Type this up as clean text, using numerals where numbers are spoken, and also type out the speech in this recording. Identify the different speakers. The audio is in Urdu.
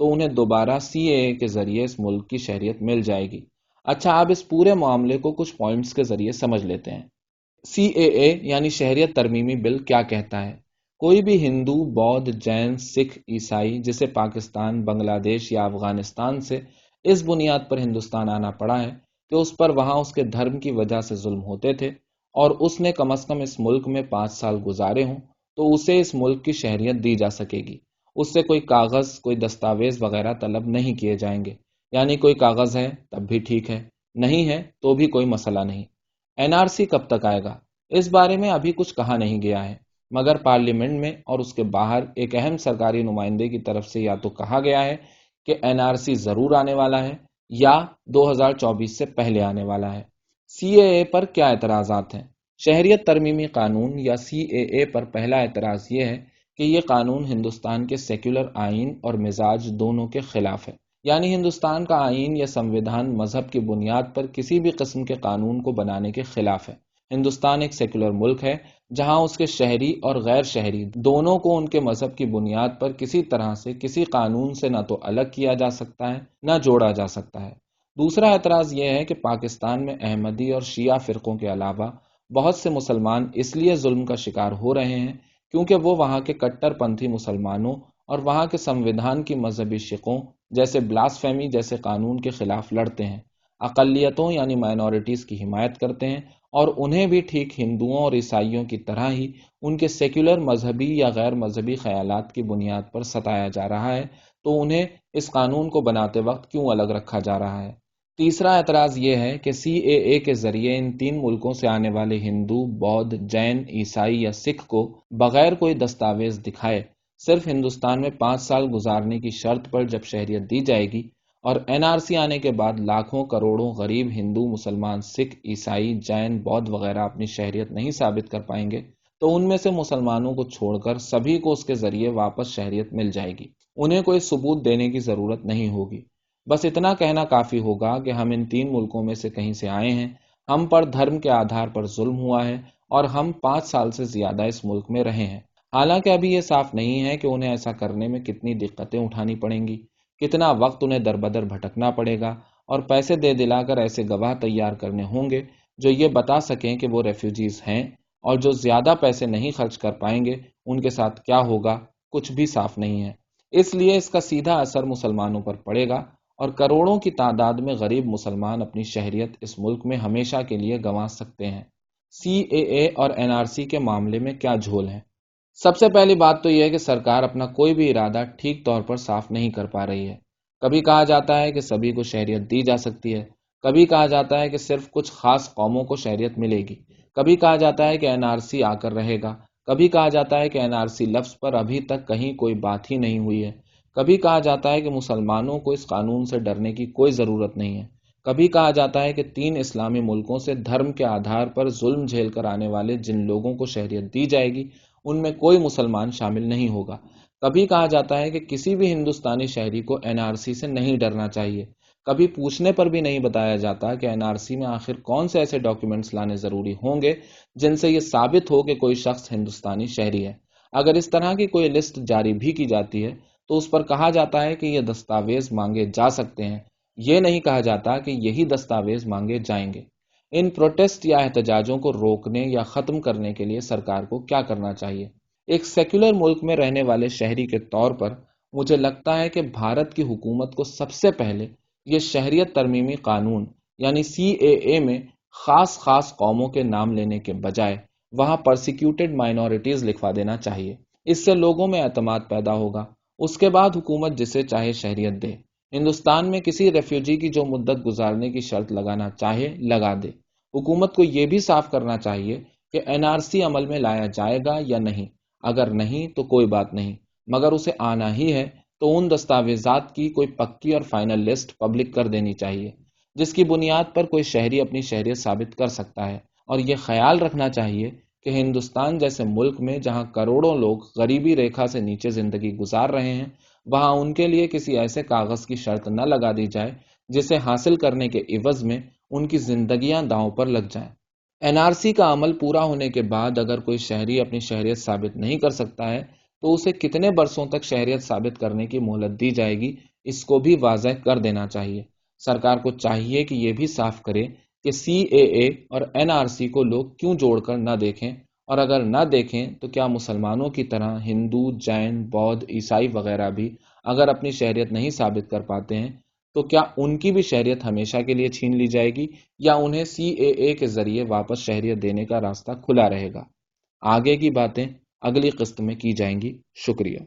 Speaker 1: تو انہیں دوبارہ CAA کے ذریعے اس ملک کی شہریت مل جائے گی۔ اچھا، اب اس پورے معاملے کو کچھ پوائنٹس کے ذریعے سمجھ لیتے ہیں۔ CAA یعنی شہریت ترمیمی بل کیا کہتا ہے؟ کوئی بھی ہندو، بودھ، جین، سکھ، عیسائی جسے پاکستان، بنگلہ دیش یا افغانستان سے اس بنیاد پر ہندوستان آنا پڑا ہے کہ اس پر وہاں اس کے دھرم کی وجہ سے ظلم ہوتے تھے اور اس نے کم از کم اس ملک میں 5 سال گزارے ہوں، تو اسے اس ملک کی شہریت دی جا سکے گی۔ اس سے کوئی کاغذ، کوئی دستاویز وغیرہ طلب نہیں کیے جائیں گے۔ یعنی کوئی کاغذ ہے تب بھی ٹھیک ہے، نہیں ہے تو بھی کوئی مسئلہ نہیں۔ NRC کب تک آئے گا؟ اس بارے میں ابھی کچھ کہا نہیں گیا ہے، مگر پارلیمنٹ میں اور اس کے باہر ایک اہم سرکاری نمائندے کی طرف سے یا تو کہا گیا ہے کہ NRC ضرور آنے والا ہے یا 2024 سے پہلے آنے والا ہے۔ CAA پر کیا اعتراضات ہیں؟ شہریت ترمیمی قانون یا CAA پر پہلا اعتراض یہ ہے کہ یہ قانون ہندوستان کے سیکولر آئین اور مزاج دونوں کے خلاف ہے۔ یعنی ہندوستان کا آئین یا سمویدھان مذہب کی بنیاد پر کسی بھی قسم کے قانون کو بنانے کے خلاف ہے۔ ہندوستان ایک سیکولر ملک ہے جہاں اس کے شہری اور غیر شہری دونوں کو ان کے مذہب کی بنیاد پر کسی طرح سے کسی قانون سے نہ تو الگ کیا جا سکتا ہے نہ جوڑا جا سکتا ہے۔ دوسرا اعتراض یہ ہے کہ پاکستان میں احمدی اور شیعہ فرقوں کے علاوہ بہت سے مسلمان اس لیے ظلم کا شکار ہو رہے ہیں کیونکہ وہ وہاں کے کٹر پنتھی مسلمانوں اور وہاں کے سمویدھان کی مذہبی شقوں جیسے بلاسفیمی جیسے قانون کے خلاف لڑتے ہیں، اقلیتوں یعنی مائنورٹیز کی حمایت کرتے ہیں اور انہیں بھی ٹھیک ہندوؤں اور عیسائیوں کی طرح ہی ان کے سیکولر مذہبی یا غیر مذہبی خیالات کی بنیاد پر ستایا جا رہا ہے، تو انہیں اس قانون کو بناتے وقت کیوں الگ رکھا جا رہا ہے؟ تیسرا اعتراض یہ ہے کہ CAA کے ذریعے ان 3 ملکوں سے آنے والے ہندو، بودھ، جین، عیسائی یا سکھ کو بغیر کوئی دستاویز دکھائے صرف ہندوستان میں 5 سال گزارنے کی شرط پر جب شہریت دی جائے گی اور NRC آنے کے بعد لاکھوں کروڑوں غریب ہندو، مسلمان، سکھ، عیسائی، جین، بودھ وغیرہ اپنی شہریت نہیں ثابت کر پائیں گے، تو ان میں سے مسلمانوں کو چھوڑ کر سبھی کو اس کے ذریعے واپس شہریت مل جائے گی۔ انہیں کوئی ثبوت دینے کی ضرورت نہیں ہوگی، بس اتنا کہنا کافی ہوگا کہ ہم ان 3 ملکوں میں سے کہیں سے آئے ہیں، ہم پر دھرم کے آدھار پر ظلم ہوا ہے اور ہم 5 سال سے زیادہ اس ملک میں رہے ہیں۔ حالانکہ ابھی یہ صاف نہیں ہے کہ انہیں ایسا کرنے میں کتنی دقتیں اٹھانی پڑیں گی، کتنا وقت انہیں در بدر بھٹکنا پڑے گا اور پیسے دے دلا کر ایسے گواہ تیار کرنے ہوں گے جو یہ بتا سکیں کہ وہ ریفیوجیز ہیں، اور جو زیادہ پیسے نہیں خرچ کر پائیں گے ان کے ساتھ کیا ہوگا کچھ بھی صاف نہیں ہے۔ اس لیے اس کا سیدھا اثر مسلمانوں پر پڑے گا اور کروڑوں کی تعداد میں غریب مسلمان اپنی شہریت اس ملک میں ہمیشہ کے لیے گنوا سکتے ہیں۔ CAA اور NRC کے معاملے میں کیا جھول ہے؟ سب سے پہلی بات تو یہ ہے کہ سرکار اپنا کوئی بھی ارادہ ٹھیک طور پر صاف نہیں کر پا رہی ہے۔ کبھی کہا جاتا ہے کہ سبھی کو شہریت دی جا سکتی ہے، کبھی کہا جاتا ہے کہ صرف کچھ خاص قوموں کو شہریت ملے گی، کبھی کہا جاتا ہے کہ NRC آ کر رہے گا، کبھی کہا جاتا ہے کہ NRC لفظ پر ابھی تک کہیں کوئی بات ہی نہیں ہوئی ہے، کبھی کہا جاتا ہے کہ مسلمانوں کو اس قانون سے ڈرنے کی کوئی ضرورت نہیں ہے، کبھی کہا جاتا ہے کہ 3 اسلامی ملکوں سے دھرم کے آدھار پر ظلم جھیل کر آنے والے جن لوگوں کو شہریت دی جائے گی ان میں کوئی مسلمان شامل نہیں ہوگا، کبھی کہا جاتا ہے کہ کسی بھی ہندوستانی شہری کو NRC سے نہیں ڈرنا چاہیے، کبھی پوچھنے پر بھی نہیں بتایا جاتا کہ NRC میں آخر کون سے ایسے ڈاکیومنٹس لانے ضروری ہوں گے جن سے یہ ثابت ہو کہ کوئی شخص ہندوستانی شہری ہے۔ اگر اس طرح کی کوئی لسٹ جاری بھی کی جاتی ہے تو اس پر کہا جاتا ہے کہ یہ دستاویز مانگے جا سکتے ہیں، یہ نہیں کہا جاتا کہ یہی دستاویز مانگے جائیں گے۔ ان پروٹیسٹ یا احتجاجوں کو روکنے یا ختم کرنے کے لیے سرکار کو کیا کرنا چاہیے؟ ایک سیکولر ملک میں رہنے والے شہری کے طور پر مجھے لگتا ہے کہ بھارت کی حکومت کو سب سے پہلے یہ شہریت ترمیمی قانون یعنی CAA میں خاص قوموں کے نام لینے کے بجائے وہاں پرسیکیوٹڈ مائنورٹیز لکھوا دینا چاہیے۔ اس سے لوگوں میں اعتماد پیدا ہوگا، اس کے بعد حکومت جسے چاہے شہریت دے۔ ہندوستان میں کسی ریفیوجی کی جو مدت گزارنے کی شرط لگانا چاہے لگا دے۔ حکومت کو یہ بھی صاف کرنا چاہیے کہ NRC عمل میں لایا جائے گا یا نہیں، اگر نہیں تو کوئی بات نہیں، مگر اسے آنا ہی ہے تو ان دستاویزات کی کوئی پکی اور فائنل لسٹ پبلک کر دینی چاہیے جس کی بنیاد پر کوئی شہری اپنی شہریت ثابت کر سکتا ہے، اور یہ خیال رکھنا چاہیے کہ ہندوستان جیسے ملک میں جہاں کروڑوں لوگ غریبی ریکھا سے نیچے زندگی گزار رہے ہیں وہاں ان کے لیے کسی ایسے کاغذ کی شرط نہ لگا دی جائے جسے حاصل کرنے کے عوض میں ان کی زندگیاں داؤں پر لگ جائیں۔ NRC کا عمل پورا ہونے کے بعد اگر کوئی شہری اپنی شہریت ثابت نہیں کر سکتا ہے تو اسے کتنے برسوں تک شہریت ثابت کرنے کی مہلت دی جائے گی، اس کو بھی واضح کر دینا چاہیے۔ سرکار کو چاہیے کہ یہ بھی صاف کرے کہ سی اے اے اور این آر سی کو لوگ کیوں جوڑ کر نہ دیکھیں، اور اگر نہ دیکھیں تو کیا مسلمانوں کی طرح ہندو، جین، بودھ، عیسائی وغیرہ بھی اگر اپنی شہریت نہیں ثابت کر پاتے ہیں تو کیا ان کی بھی شہریت ہمیشہ کے لیے چھین لی جائے گی، یا انہیں سی اے اے کے ذریعے واپس شہریت دینے کا راستہ کھلا رہے گا؟ آگے کی باتیں اگلی قسط میں کی جائیں گی۔ شکریہ۔